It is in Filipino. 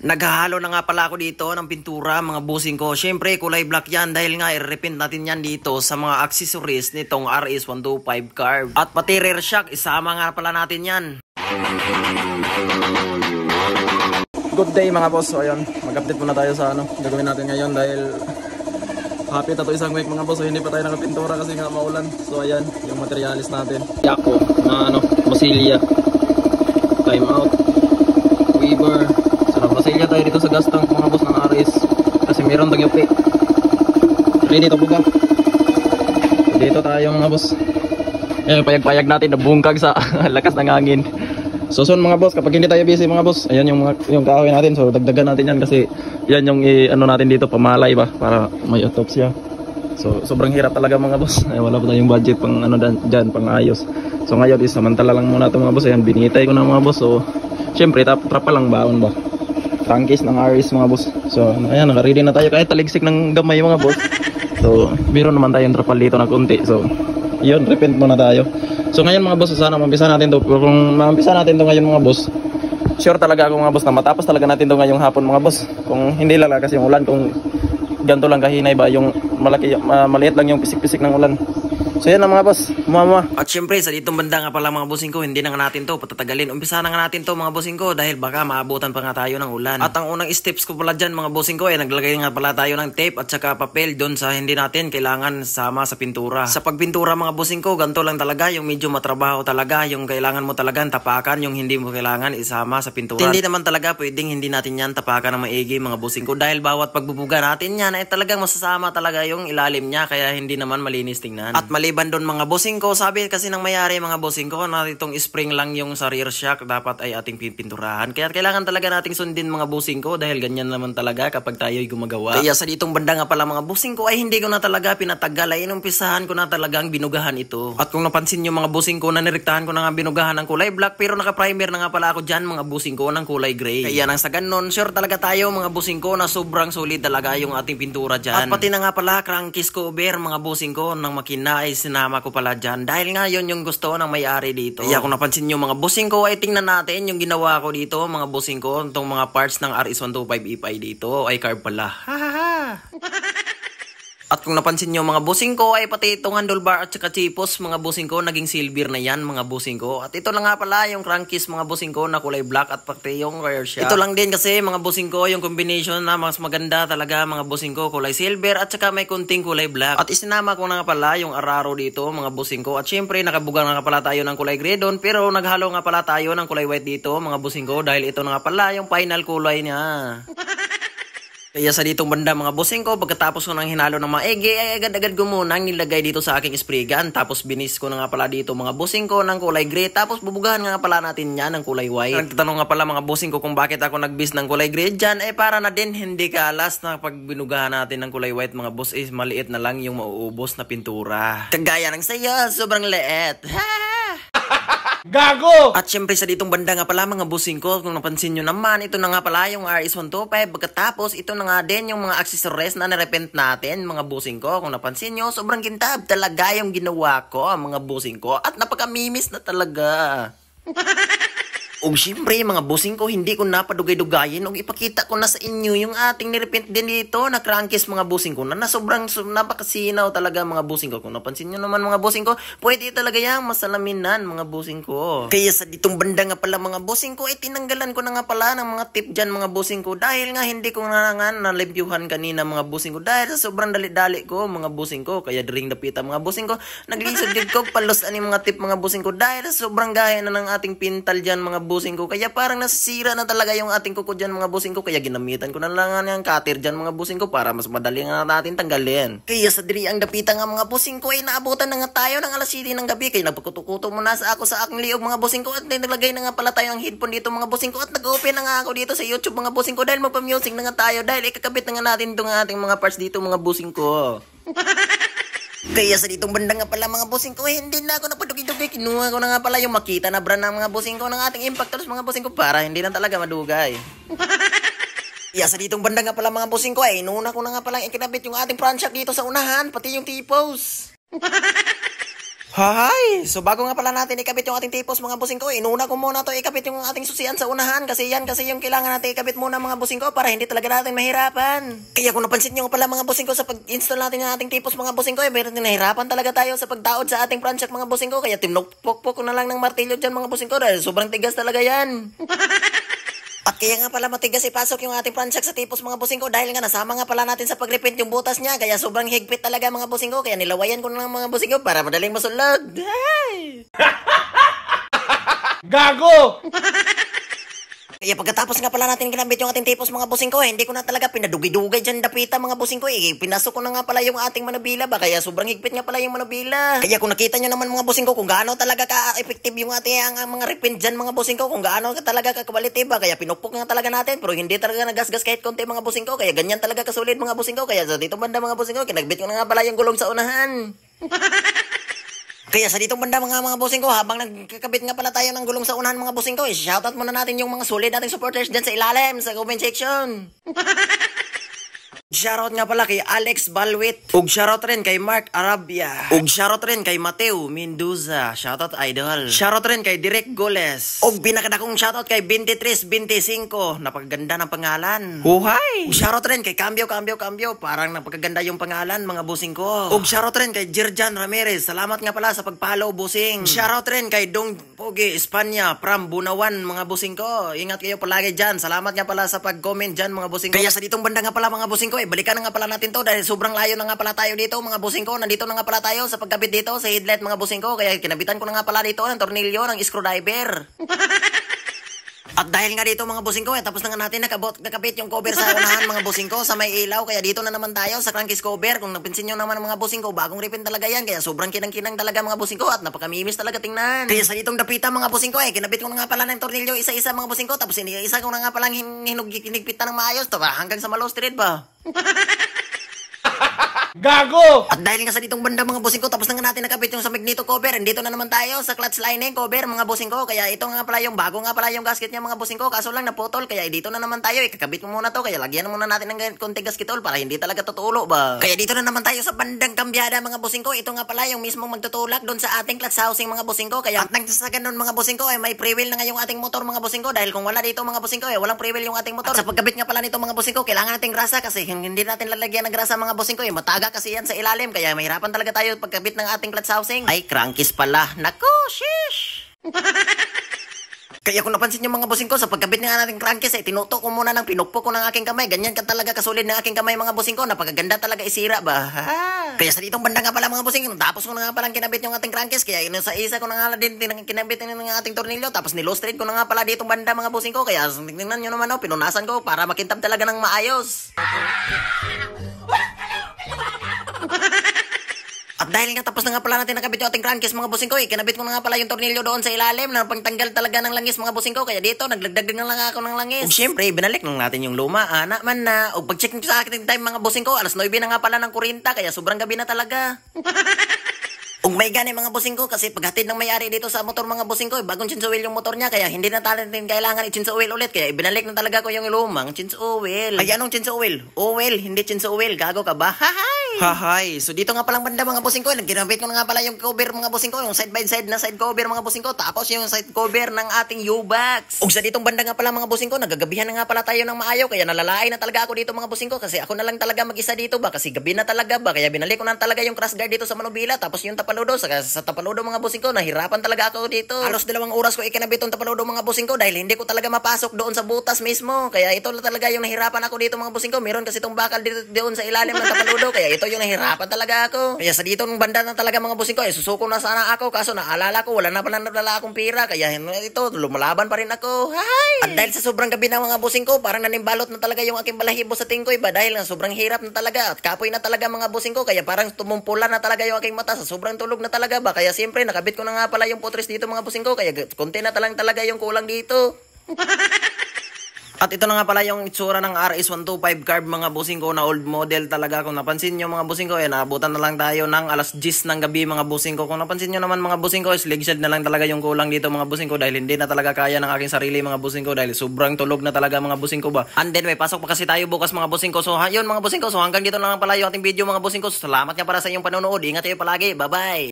Naghahalo na nga pala ako dito ng pintura mga bossing ko. Syempre kulay black yan dahil nga i-repaint natin yan dito sa mga accessories nitong RS125 carb. At pati rear shock isama nga pala natin yan. Good day mga boss. So ayun, mag-update muna tayo sa gagawin natin ngayon dahil happy na to isang week mga boss. So hindi pa tayo nakapintura kasi nga maulan. So ayan, yung materialis natin. Yako na Masilya. Time out. Weaver. So Masilya tayo dito sa gas tank mga boss ng RS. Kasi meron tong yupi. Ready to buga. So, dito tayo mga boss. Ayan, payag-payag natin nabungkag sa lakas ng hangin. So soon mga boss, kapag hindi tayo busy mga boss, ayan yung kahoy natin. So dagdagan natin yan kasi yan yung ano natin dito, pamalay ba para may autopsya. So sobrang hirap talaga mga boss. Ay, wala pa tayong budget pang dyan, pang ayos. So ngayon is samantala lang muna ito mga boss. Ayan, binitay ko na mga boss. So syempre trapa lang baon ba. Crankcase ng RS mga boss. So ayan, naka-ready na tayo kahit taligsik ng gamay mga boss. So meron naman tayong trapal dito na konti. So yun, repaint muna tayo. So ngayon mga boss, sana mampisa natin to. Kung mampisa natin to ngayon mga boss, sure talaga ako mga boss na matapos talaga natin to ngayong hapon mga boss. Kung hindi lalakas yung ulan, kung ganito lang kahinay ba, yung maliit lang yung pisik-pisik ng ulan. So yan na mga boss, mama. At syempre sa ditong banda nga pala mga bossing ko, hindi na nga natin to patatagalin. Umpisa na nga natin to mga bossing ko dahil baka maabutan pa nga tayo ng ulan. At ang unang steps ko pala dyan mga bossing ko ay naglagay nga pala tayo ng tape at saka papel doon sa hindi natin kailangan sama sa pintura. Sa pagpintura mga bossing ko, ganito lang talaga, yung medyo matrabaho talaga, yung kailangan mo talagang tapakan, yung hindi mo kailangan isama sa pintura. Hindi naman talaga pwedeng hindi natin yan tapakan ng maigi mga bossing ko dahil bawat pagbubuga natin yan ay talagang masasama talaga yung ilalim niya kaya hindi naman malinis tingnan. At maliban doon mga bossing ko, sabi kasi ng mayari mga bossing ko na itong spring lang yung sa rear shock dapat ay ating pipinturahan. Kaya kailangan talaga nating sundin mga bossing ko dahil ganyan naman talaga kapag tayo'y gumagawa. Kaya sa ditong banda nga pala mga bossing ko ay hindi ko na talaga pinatagal ay inumpisahan ko na talagang binugahan ito. At kung napansin nyo mga bossing ko, nanirektahan ko na nga binugahan ng kulay black pero naka-primer na nga pala ako dyan mga bossing ko ng kulay gray. Kaya nang sa ganon, sure talaga tayo mga bossing ko na sobrang solid talaga yung ating pintura dyan. At pati na nga pala crankcase cover mga bossing ko ng makina ay sinama ko pala dyan dahil nga yun yung gusto ng may-ari dito. Kaya kung napansin nyo mga bossing ko ay tingnan natin yung ginawa ko dito mga bossing ko. Itong mga parts ng RS125 EPI dito ay carb pala. At kung napansin nyo mga bossing ko ay pati itong handlebar at saka chipos mga bossing ko naging silver na yan mga bossing ko. At ito lang nga pala yung crankcase mga bossing ko na kulay black at pati yung rear shock. Ito lang din kasi mga bossing ko yung combination na mas maganda talaga mga bossing ko, kulay silver at saka may kunting kulay black. At isinama ko na nga pala yung araro dito mga bossing ko. At syempre nakabuga na nga pala tayo ng kulay gray doon pero naghalo nga pala tayo ng kulay white dito mga bossing ko dahil ito na nga pala yung final kulay niya. Kaya sa ditong banda mga bossing ko, pagkatapos ko nang hinalo ng maigi, ay agad-agad ko munang nilagay dito sa aking spray gun. Tapos binis ko na nga pala dito mga bossing ko ng kulay gray. Tapos bubugahan nga pala natin yan ng kulay white. Nagtatanong nga pala mga bossing ko kung bakit ako nagbis ng kulay gray dyan. Eh para na din hindi kalas na pag binugahan natin ng kulay white mga boss is maliit na lang yung mauubos na pintura. Kagaya ng sayo, sobrang liit. Gago! At syempre sa ditong banda nga pala mga bossing ko, kung napansin nyo naman, ito na nga pala yung RS125. Pagkatapos ito na nga din yung mga accessories na narepent natin mga bossing ko. Kung napansin nyo, sobrang kintab talaga yung ginawa ko mga bossing ko. At napakamimis na talaga. O syempre mga bossing ko, hindi ko napadugay-dugayin o ipakita ko na sa inyo yung ating nirepent din dito na crankcase mga bossing ko na sobrang napakasinaw talaga mga bossing ko. Kung napansin nyo naman mga bossing ko, pwede talaga yung masalaminan mga bossing ko. Kaya sa ditong banda nga pala mga bossing ko, tinanggalan ko na nga pala ng mga tip dyan mga bossing ko dahil nga hindi ko na nga nalimpyuhan kanina mga bossing ko dahil sa sobrang dali-dali ko mga bossing ko. Kaya diring dapita mga bossing ko, naglisod din ko palos ani mga tip mga bossing ko dahil sa sobrang gaya na ng ating pintal dyan mga bossing ko. Kaya parang nasisira na talaga yung ating kuko dyan mga bossing ko. Kaya ginamitan ko na lang yung cutter dyan mga bossing ko para mas madali nga natin tanggalin. Kaya sa diri ang dapita nga mga bossing ko ay naabutan na nga tayo ng alas 7 ng gabi. Kaya nagpakutukuto muna sa ako sa aking liog mga bossing ko. At naglagay na nga pala tayo ng headphone dito mga bossing ko. At nag-open na nga ako dito sa YouTube mga bossing ko dahil magpa-music na nga tayo. Dahil ikakabit na nga natin itong ating mga parts dito mga bossing ko. Kaya sa ditong banda nga pala mga bossing ko, hindi na ako napadugi-dugi. Kinuha ko na nga pala yung makita na brand ng mga bossing ko ng ating impactors mga bossing ko para hindi na talaga madugay. Kaya sa ditong banda nga pala mga bossing ko, inuna ko na nga pala ikinabit yung ating front shock dito sa unahan, pati yung T-pose. Hi! So bago nga pala natin ikabit yung ating tipos mga busing ko, inuna ko muna to ikabit yung ating susian sa unahan kasi yung kailangan natin ikabit muna mga busing ko para hindi talaga natin mahirapan. Kaya kung napansin nyo pala mga busing ko sa pag-install natin ng ating tipos mga busing ko, meron din nahirapan talaga tayo sa pagdaod sa ating pranchak mga busing ko, kaya tinukpok ko na lang ng martilyo dyan mga busing ko dahil sobrang tigas talaga yan. At kaya nga pala matigas ipasok yung ating pranchak sa tipos mga busing ko dahil nga nasama nga pala natin sa pagripint yung butas niya kaya sobrang higpit talaga mga busing ko kaya nilawayan ko na ng mga busing ko para madaling masulog. Hey! Gago! Kaya pagkatapos nga pala natin kinabit yung ating tipos mga busing ko, hindi ko na talaga pinadugay-dugay dyan dapita mga busing ko pinasok ko na nga pala yung ating manubila ba kaya sobrang higpit nga pala yung manubila. Kaya kung nakita nyo naman mga busing ko kung gaano talaga ka-effective yung ating mga reprint dyan mga busing ko, kung gaano talaga ka-quality ba, kaya pinukpok nga talaga natin pero hindi talaga nagasgas kahit konti mga busing ko, kaya ganyan talaga kasulid mga busing ko, kaya sa dito banda mga busing ko, kinagbit ko na nga pala yung gulong sa unahan. Kaya sa ditong banda mga busing ko, habang nagkakabit nga pala tayo ng gulong sa unahan mga busing ko, shoutout muna natin yung mga solid nating supporters dyan sa ilalim, sa comment section. Shoutout nga pala kay Alex Balwit. Ug shoutout rin kay Mark Arabia. Ug shoutout rin kay Mateo Mendoza. Shoutout idol. Shoutout rin kay Direk Goles. Ug pinakadakong shoutout kay 2325. Napakaganda ng pangalan. Huhay! Ug shoutout rin kay Cambio. Parang napakaganda yung pangalan mga busing ko. Ug shoutout rin kay Jerjan Ramirez. Salamat nga pala sa pag-follow busing. Shoutout rin kay Dong Pogi Espanya from Bunawan mga busing ko. Ingat kayo palagi dyan. Salamat nga pala sa pag-comment dyan mga busing ko. Kaya sa ditong banda nga pala mga busing ko, balikan na nga pala natin to dahil sobrang layo na nga pala tayo dito mga busing ko. Nandito na nga pala tayo sa pagkabit dito sa headlight mga busing ko. Kaya kinabitan ko na nga pala dito ng tornilyo ng screwdriver. At dahil nga dito mga busing ko, tapos na nga natin nakabit yung cover sa unahan mga busing ko sa may ilaw. Kaya dito na naman tayo sa crankcase cover. Kung napansin nyo naman mga busing ko, bagong ripin talaga yan. Kaya sobrang kinang-kinang talaga mga busing ko at napakamimiss talaga tingnan. Kaya sa ditong dapita mga busing ko, kinabit ko na nga pala ng tornilyo isa-isa mga busing ko. Tapos isa ko na nga palang hinigpitan ng maayos. Hanggang sa Malo Street ba? Gago! At dahil nga sa ditong banda mga busing ko, tapos na nga natin nakabit yung sa magneto cover. Dito na naman tayo sa clutch lining cover mga busing ko. Kaya ito nga pala yung bago nga pala yung gasket niya mga busing ko. Kaso lang naputol. Kaya dito na naman tayo. Ikakabit mo muna to. Kaya lagyan muna natin ng konti gasketol para hindi talaga tutulo ba. Kaya dito na naman tayo sa bandang kambyada mga busing ko. Ito nga pala yung mismong magtutulak doon sa ating clutch housing mga busing ko. Kaya at nagsasagan doon mga busing ko may free wheel na nga yung ating motor mga busing ko. Dahil kung wala dito mga busing ko walang free wheel yung ating motor. At sa pagkabit nga pala nito mga busing ko, kailangan nating grasa kasi hindi natin lalagyan ng grasa mga busing ko. Mataga kasi yan sa ilalim. Kaya mahirapan talaga tayo pagkabit ng ating clutch housing. Ay, crankcase pala. Nako, shish! Kaya kung napansin nyo mga busing ko, sa pagkabit ng ating crankcase, tinuto ko muna ng pinukpok ko ng aking kamay. Ganyan ka talaga kasulid ng aking kamay mga busing ko. Napakaganda talaga isira ba? Kaya sa ditong banda nga pala mga busing, tapos ko na nga palang kinabit yung ating crankcase. Kaya sa isa ko na nga din kinabit ng ating tornilyo. Tapos nilostrate ko na nga pala ditong banda mga busing ko. Kaya tingnan nyo naman pinunasan ko para makintab talaga ng maayos. At dahil nga tapos na nga pala natin nakabit yung ating crankcase mga busing ko, kinabit ko na nga pala yung tornilyo doon sa ilalim na pagtanggal talaga ng langis mga busing ko. Kaya dito naglagdag na lang ako ng langis. Ug syempre binalik lang natin yung luma, ana man na. Ug pag-check nyo sa akin time mga busing ko, alas 9 na nga pala ng 40, kaya sobrang gabi na talaga. Ug may gani mga busing ko kasi paghatid ng may-ari dito sa motor mga busing ko, bagong chinsa oil yung motor niya kaya hindi na natin kailangan i-chinsa oil ulit kaya ibinalik na talaga ko yung lumang chinsa oil. Ay anong chinsa oil? Oil, hindi chinsa oil. Gago ka ba? Hahay! So dito nga palang banda mga busing ko, ginamit ko na nga pala yung cover mga busing ko, yung side by side na side cover mga busing ko, tapos yung side cover ng ating U-Box. Ug sa ditong banda nga pala mga busing ko, nagagabihan na nga pala tayo ng maayaw kaya nalalaay na talaga ako dito mga busing ko kasi ako na lang talaga mag-isa dito ba kasi gabi na talaga ba kaya binalik ko na talaga yung crash guard dito sa manubila tapos yung tapaludo sa tapaludo mga busing ko, nahirapan talaga ako dito. Halos 2 oras ko ikinabit yung tapaludo mga busing ko dahil hindi ko talaga mapasok doon sa butas mismo. Kaya ito talaga yung nahirapan ako dito mga busing ko. Meron kasi itong bakal dito doon sa ilalim ng tapaludo kaya ito yung nahirapan talaga ako. Kaya sa dito ng banda na talaga mga busing ko, susuko na sana ako kaso naalala ko wala na pala nadala akong pira kaya ito lumalaban pa rin ako. Hi! At dahil sa sobrang gabi na mga busing ko, parang nanimbalot na talaga yung aking balahibo sa tingkoy ba dahil nga sobrang hirap na talaga at kapoy na talaga mga busing ko kaya parang tumumpula na talaga yung aking mata sa sobrang tulog na talaga ba. Kaya siyempre nakabit ko na nga pala yung putres dito mga busing ko kaya konti na talaga yung kulang dito. At ito na nga pala yung itsura ng RS125 carb mga busing ko na old model talaga. Kung napansin nyo mga busing ko, naabutan na lang tayo ng alas 10 ng gabi mga busing ko. Kung napansin nyo naman mga busing ko, slingshot na lang talaga yung kulang dito mga busing ko dahil hindi na talaga kaya ng aking sarili mga busing ko dahil sobrang tulog na talaga mga busing ko ba. And then may pasok pa kasi tayo bukas mga busing ko. So yun mga busing ko, so hanggang dito na lang pala yung ating video mga busing ko. Salamat nga para sa inyong panonood. Ingat kayo palagi. Bye bye!